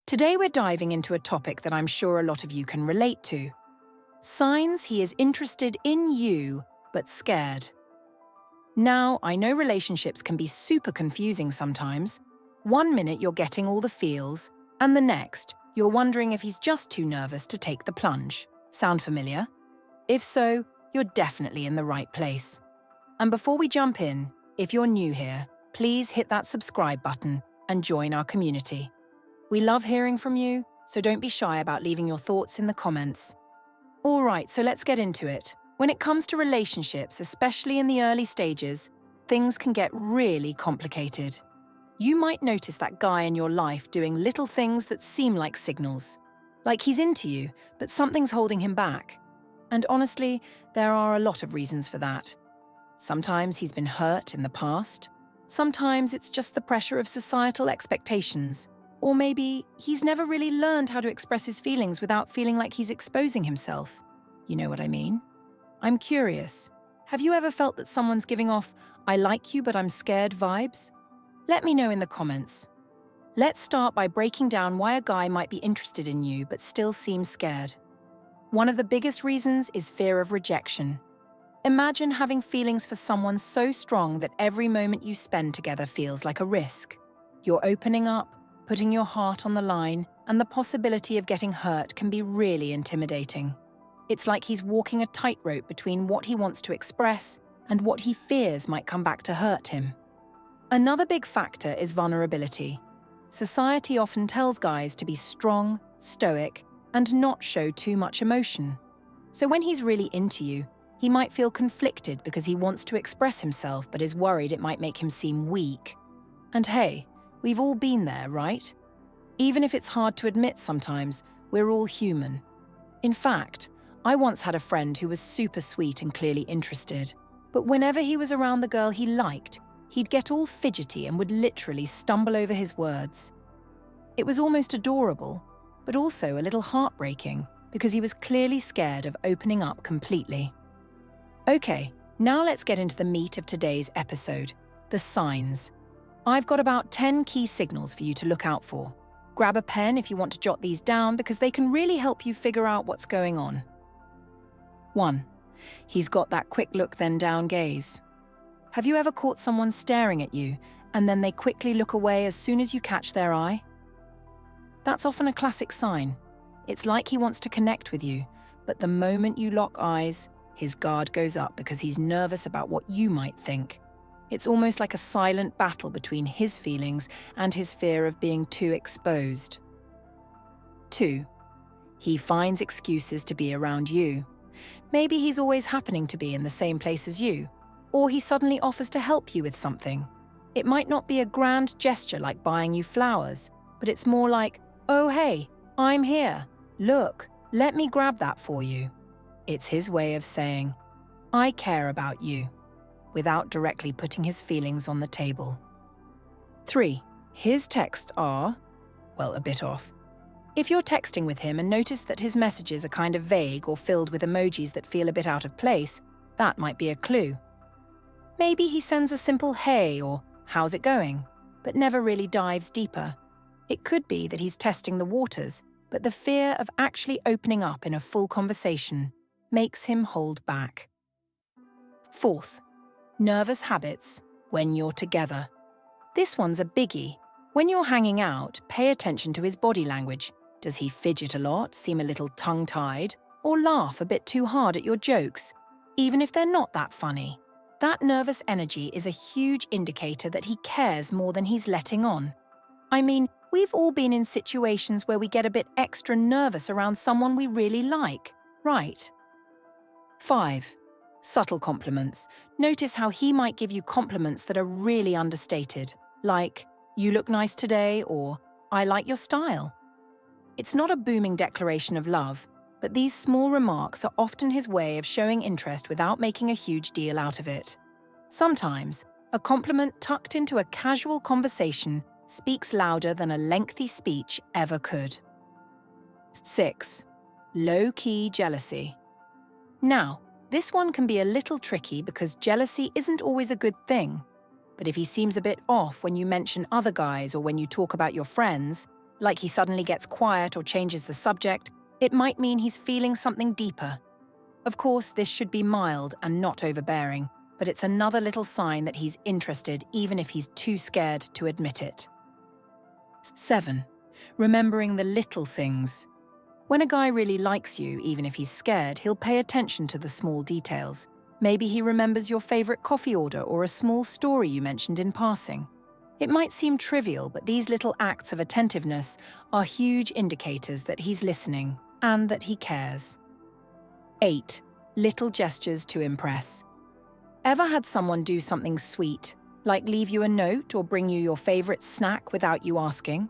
Today we're diving into a topic that I'm sure a lot of you can relate to. Signs he is interested in you, but scared. Now, I know relationships can be super confusing sometimes. One minute you're getting all the feels, and the next, you're wondering if he's just too nervous to take the plunge. Sound familiar? If so, you're definitely in the right place. And before we jump in, if you're new here, please hit that subscribe button and join our community. We love hearing from you, so don't be shy about leaving your thoughts in the comments. All right, so let's get into it. When it comes to relationships, especially in the early stages, things can get really complicated. You might notice that guy in your life doing little things that seem like signals. Like he's into you, but something's holding him back. And honestly, there are a lot of reasons for that. Sometimes he's been hurt in the past. Sometimes it's just the pressure of societal expectations. Or maybe he's never really learned how to express his feelings without feeling like he's exposing himself. You know what I mean? I'm curious. Have you ever felt that someone's giving off, "I like you but I'm scared" vibes? Let me know in the comments. Let's start by breaking down why a guy might be interested in you but still seems scared. One of the biggest reasons is fear of rejection. Imagine having feelings for someone so strong that every moment you spend together feels like a risk. You're opening up, putting your heart on the line, and the possibility of getting hurt can be really intimidating. It's like he's walking a tightrope between what he wants to express and what he fears might come back to hurt him. Another big factor is vulnerability. Society often tells guys to be strong, stoic, and not show too much emotion. So when he's really into you, he might feel conflicted because he wants to express himself but is worried it might make him seem weak. And hey, we've all been there, right? Even if it's hard to admit sometimes, we're all human. In fact, I once had a friend who was super sweet and clearly interested, but whenever he was around the girl he liked, he'd get all fidgety and would literally stumble over his words. It was almost adorable, but also a little heartbreaking because he was clearly scared of opening up completely. Okay, now let's get into the meat of today's episode, the signs. I've got about 10 key signals for you to look out for. Grab a pen if you want to jot these down because they can really help you figure out what's going on. 1. He's got that quick look then down gaze. Have you ever caught someone staring at you and then they quickly look away as soon as you catch their eye? That's often a classic sign. It's like he wants to connect with you, but the moment you lock eyes, his guard goes up because he's nervous about what you might think. It's almost like a silent battle between his feelings and his fear of being too exposed. 2. He finds excuses to be around you. Maybe he's always happening to be in the same place as you, or he suddenly offers to help you with something. It might not be a grand gesture like buying you flowers, but it's more like, "Oh hey, I'm here. Look, let me grab that for you." It's his way of saying, "I care about you," without directly putting his feelings on the table. 3. His texts are, well, a bit off. If you're texting with him and notice that his messages are kind of vague or filled with emojis that feel a bit out of place, that might be a clue. Maybe he sends a simple "hey" or "how's it going," but never really dives deeper. It could be that he's testing the waters, but the fear of actually opening up in a full conversation makes him hold back. 4th, nervous habits when you're together. This one's a biggie. When you're hanging out, pay attention to his body language. Does he fidget a lot, seem a little tongue-tied, or laugh a bit too hard at your jokes, even if they're not that funny? That nervous energy is a huge indicator that he cares more than he's letting on. I mean, we've all been in situations where we get a bit extra nervous around someone we really like, right? 5. Subtle compliments. Notice how he might give you compliments that are really understated, like, "You look nice today," or "I like your style." It's not a booming declaration of love, but these small remarks are often his way of showing interest without making a huge deal out of it. Sometimes, a compliment tucked into a casual conversation speaks louder than a lengthy speech ever could. 6. Low-key jealousy. Now, this one can be a little tricky because jealousy isn't always a good thing. But if he seems a bit off when you mention other guys or when you talk about your friends, like he suddenly gets quiet or changes the subject, it might mean he's feeling something deeper. Of course, this should be mild and not overbearing, but it's another little sign that he's interested even if he's too scared to admit it. 7. Remembering the little things. When a guy really likes you, even if he's scared, he'll pay attention to the small details. Maybe he remembers your favorite coffee order or a small story you mentioned in passing. It might seem trivial, but these little acts of attentiveness are huge indicators that he's listening and that he cares. 8. Little gestures to impress. Ever had someone do something sweet, like leave you a note or bring you your favorite snack without you asking?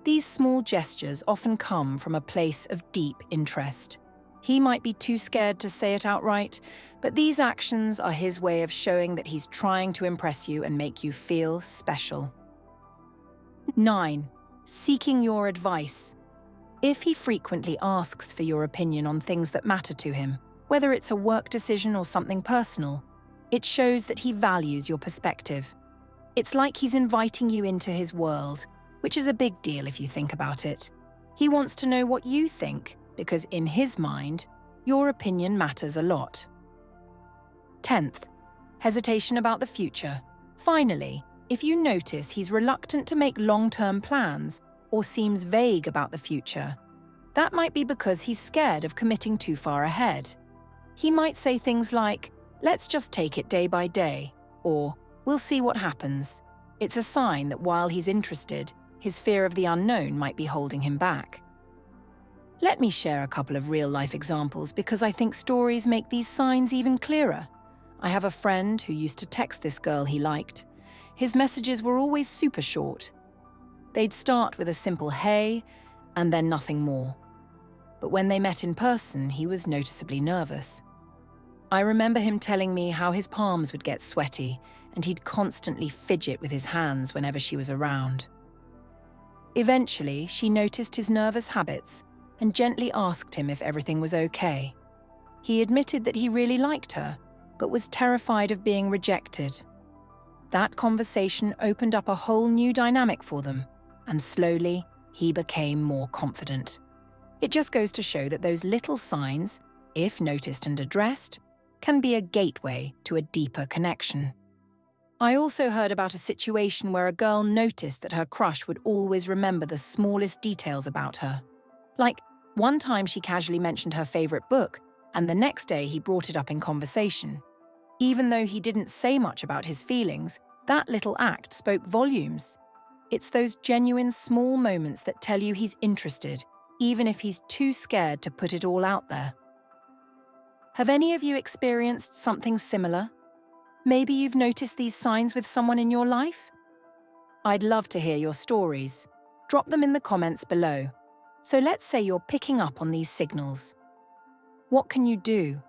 These small gestures often come from a place of deep interest. He might be too scared to say it outright, but these actions are his way of showing that he's trying to impress you and make you feel special. 9. Seeking your advice. If he frequently asks for your opinion on things that matter to him, whether it's a work decision or something personal, it shows that he values your perspective. It's like he's inviting you into his world, which is a big deal if you think about it. He wants to know what you think, because in his mind, your opinion matters a lot. 10th, hesitation about the future. Finally, if you notice he's reluctant to make long-term plans or seems vague about the future, that might be because he's scared of committing too far ahead. He might say things like, "Let's just take it day by day," or "We'll see what happens." It's a sign that while he's interested, his fear of the unknown might be holding him back. Let me share a couple of real-life examples because I think stories make these signs even clearer. I have a friend who used to text this girl he liked. His messages were always super short. They'd start with a simple "hey" and then nothing more. But when they met in person, he was noticeably nervous. I remember him telling me how his palms would get sweaty and he'd constantly fidget with his hands whenever she was around. Eventually, she noticed his nervous habits and gently asked him if everything was okay. He admitted that he really liked her, but was terrified of being rejected. That conversation opened up a whole new dynamic for them, and slowly, he became more confident. It just goes to show that those little signs, if noticed and addressed, can be a gateway to a deeper connection. I also heard about a situation where a girl noticed that her crush would always remember the smallest details about her. Like, one time she casually mentioned her favorite book, and the next day he brought it up in conversation. Even though he didn't say much about his feelings, that little act spoke volumes. It's those genuine small moments that tell you he's interested, even if he's too scared to put it all out there. Have any of you experienced something similar? Maybe you've noticed these signs with someone in your life? I'd love to hear your stories. Drop them in the comments below. So let's say you're picking up on these signals. What can you do?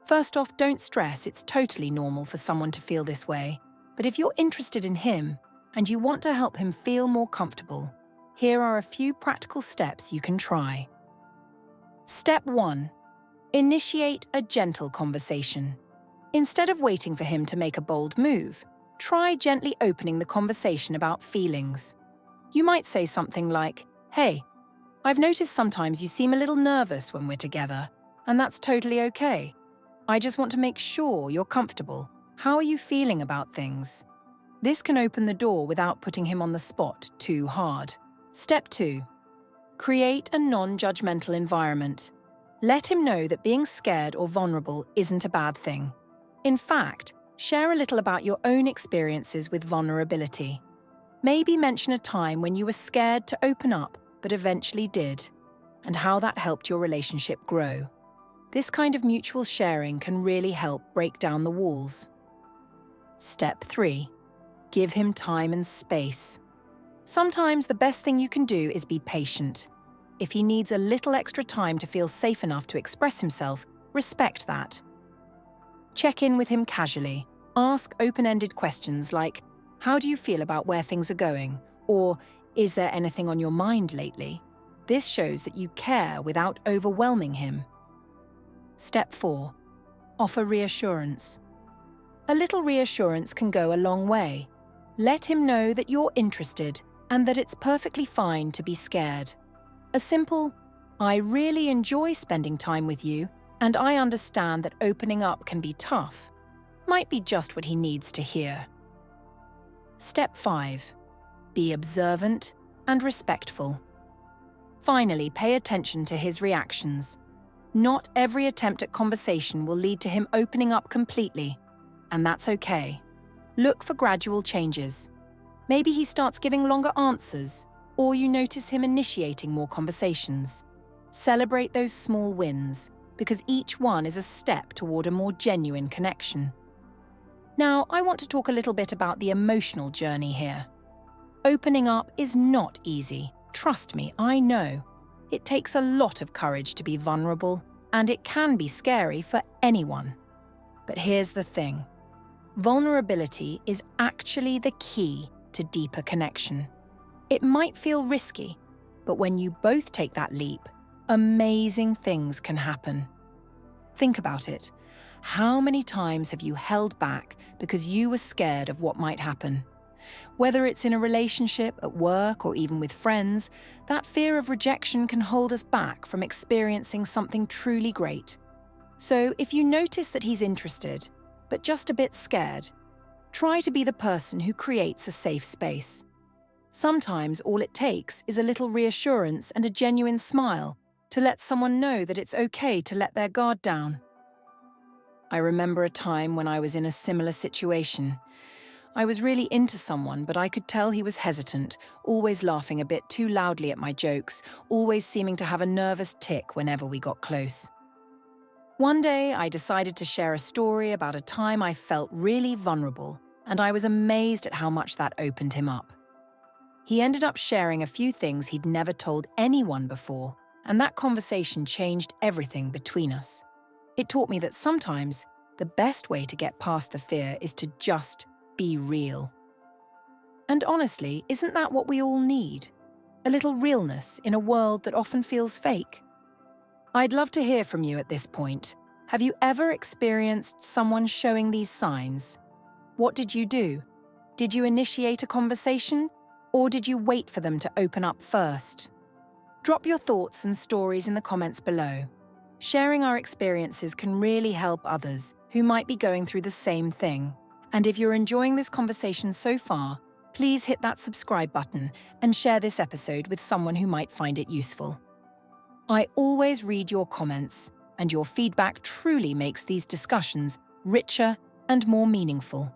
First off, don't stress. It's totally normal for someone to feel this way. But if you're interested in him and you want to help him feel more comfortable, here are a few practical steps you can try. Step 1. Initiate a gentle conversation. Instead of waiting for him to make a bold move, try gently opening the conversation about feelings. You might say something like, "Hey, I've noticed sometimes you seem a little nervous when we're together, and that's totally okay. I just want to make sure you're comfortable. How are you feeling about things?" This can open the door without putting him on the spot too hard. Step 2. Create a non-judgmental environment. Let him know that being scared or vulnerable isn't a bad thing. In fact, share a little about your own experiences with vulnerability. Maybe mention a time when you were scared to open up but eventually did, and how that helped your relationship grow. This kind of mutual sharing can really help break down the walls. Step 3. Give him time and space. Sometimes the best thing you can do is be patient. If he needs a little extra time to feel safe enough to express himself, respect that. Check in with him casually. Ask open-ended questions like, "How do you feel about where things are going?" Or, "Is there anything on your mind lately?" This shows that you care without overwhelming him. Step 4. Offer reassurance. A little reassurance can go a long way. Let him know that you're interested and that it's perfectly fine to be scared. A simple, "I really enjoy spending time with you, and I understand that opening up can be tough," might be just what he needs to hear. Step 5. Be observant and respectful. Finally, pay attention to his reactions. Not every attempt at conversation will lead to him opening up completely, and that's okay. Look for gradual changes. Maybe he starts giving longer answers, or you notice him initiating more conversations. Celebrate those small wins, because each one is a step toward a more genuine connection. Now, I want to talk a little bit about the emotional journey here. Opening up is not easy. Trust me, I know. It takes a lot of courage to be vulnerable, and it can be scary for anyone. But here's the thing. Vulnerability is actually the key to deeper connection. It might feel risky, but when you both take that leap, amazing things can happen. Think about it. How many times have you held back because you were scared of what might happen? Whether it's in a relationship, at work, or even with friends, that fear of rejection can hold us back from experiencing something truly great. So if you notice that he's interested, but just a bit scared, try to be the person who creates a safe space. Sometimes all it takes is a little reassurance and a genuine smile to let someone know that it's okay to let their guard down. I remember a time when I was in a similar situation. I was really into someone, but I could tell he was hesitant, always laughing a bit too loudly at my jokes, always seeming to have a nervous tic whenever we got close. One day, I decided to share a story about a time I felt really vulnerable, and I was amazed at how much that opened him up. He ended up sharing a few things he'd never told anyone before, and that conversation changed everything between us. It taught me that sometimes the best way to get past the fear is to just be real. And honestly, isn't that what we all need? A little realness in a world that often feels fake. I'd love to hear from you at this point. Have you ever experienced someone showing these signs? What did you do? Did you initiate a conversation? Or did you wait for them to open up first? Drop your thoughts and stories in the comments below. Sharing our experiences can really help others who might be going through the same thing. And if you're enjoying this conversation so far, please hit that subscribe button and share this episode with someone who might find it useful. I always read your comments, and your feedback truly makes these discussions richer and more meaningful.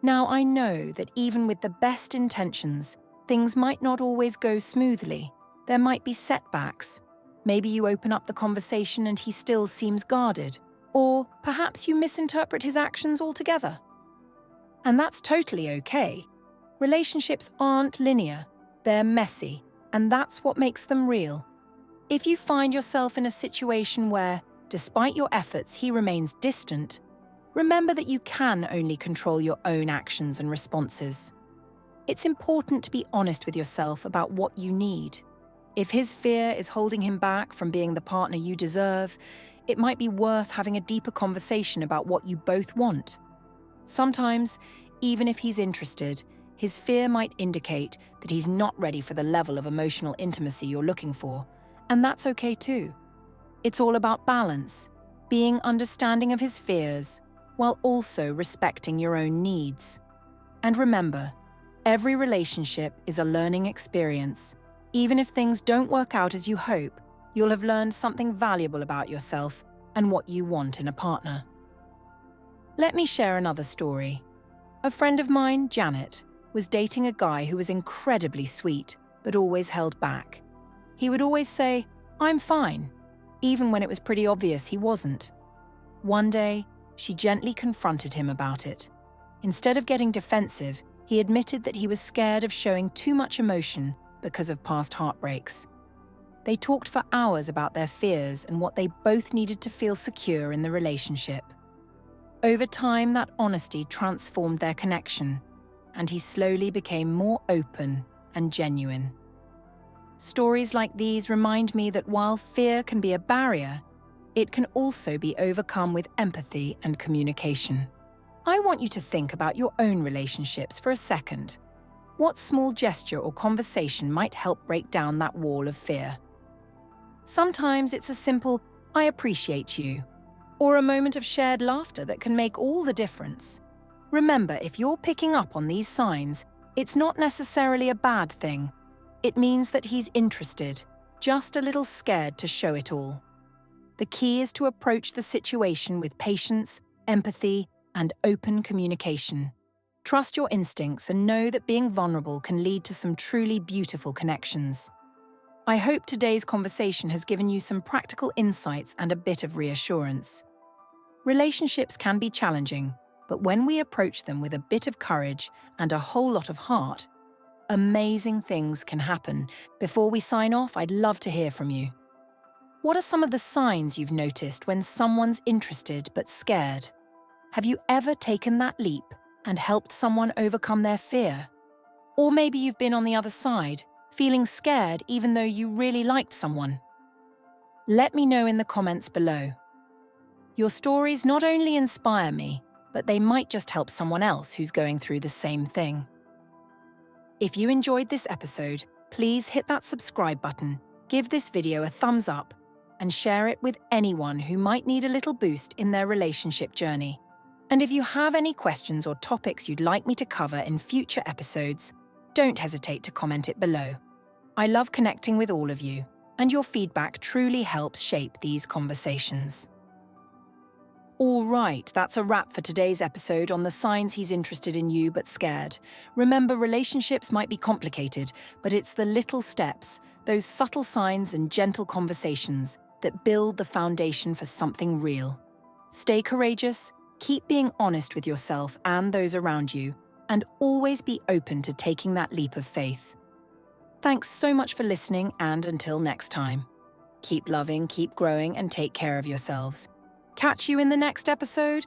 Now, I know that even with the best intentions, things might not always go smoothly. There might be setbacks. Maybe you open up the conversation and he still seems guarded, or perhaps you misinterpret his actions altogether. And that's totally okay. Relationships aren't linear, they're messy, and that's what makes them real. If you find yourself in a situation where, despite your efforts, he remains distant, remember that you can only control your own actions and responses. It's important to be honest with yourself about what you need. If his fear is holding him back from being the partner you deserve, it might be worth having a deeper conversation about what you both want. Sometimes, even if he's interested, his fear might indicate that he's not ready for the level of emotional intimacy you're looking for, and that's okay too. It's all about balance, being understanding of his fears, while also respecting your own needs. And remember, every relationship is a learning experience. Even if things don't work out as you hope, you'll have learned something valuable about yourself and what you want in a partner. Let me share another story. A friend of mine, Janet, was dating a guy who was incredibly sweet, but always held back. He would always say, "I'm fine," even when it was pretty obvious he wasn't. One day, she gently confronted him about it. Instead of getting defensive, he admitted that he was scared of showing too much emotion because of past heartbreaks. They talked for hours about their fears and what they both needed to feel secure in the relationship. Over time, that honesty transformed their connection, and he slowly became more open and genuine. Stories like these remind me that while fear can be a barrier, it can also be overcome with empathy and communication. I want you to think about your own relationships for a second. What small gesture or conversation might help break down that wall of fear? Sometimes it's a simple, "I appreciate you," or a moment of shared laughter that can make all the difference. Remember, if you're picking up on these signs, it's not necessarily a bad thing. It means that he's interested, just a little scared to show it all. The key is to approach the situation with patience, empathy, and open communication. Trust your instincts and know that being vulnerable can lead to some truly beautiful connections. I hope today's conversation has given you some practical insights and a bit of reassurance. Relationships can be challenging, but when we approach them with a bit of courage and a whole lot of heart, amazing things can happen. Before we sign off, I'd love to hear from you. What are some of the signs you've noticed when someone's interested but scared? Have you ever taken that leap and helped someone overcome their fear? Or maybe you've been on the other side, feeling scared even though you really liked someone. Let me know in the comments below. Your stories not only inspire me, but they might just help someone else who's going through the same thing. If you enjoyed this episode, please hit that subscribe button, give this video a thumbs up, and share it with anyone who might need a little boost in their relationship journey. And if you have any questions or topics you'd like me to cover in future episodes, don't hesitate to comment it below. I love connecting with all of you, and your feedback truly helps shape these conversations. All right, that's a wrap for today's episode on the signs he's interested in you but scared. Remember, relationships might be complicated, but it's the little steps, those subtle signs and gentle conversations that build the foundation for something real. Stay courageous, keep being honest with yourself and those around you, and always be open to taking that leap of faith. Thanks so much for listening, and until next time, keep loving, keep growing, and take care of yourselves. Catch you in the next episode.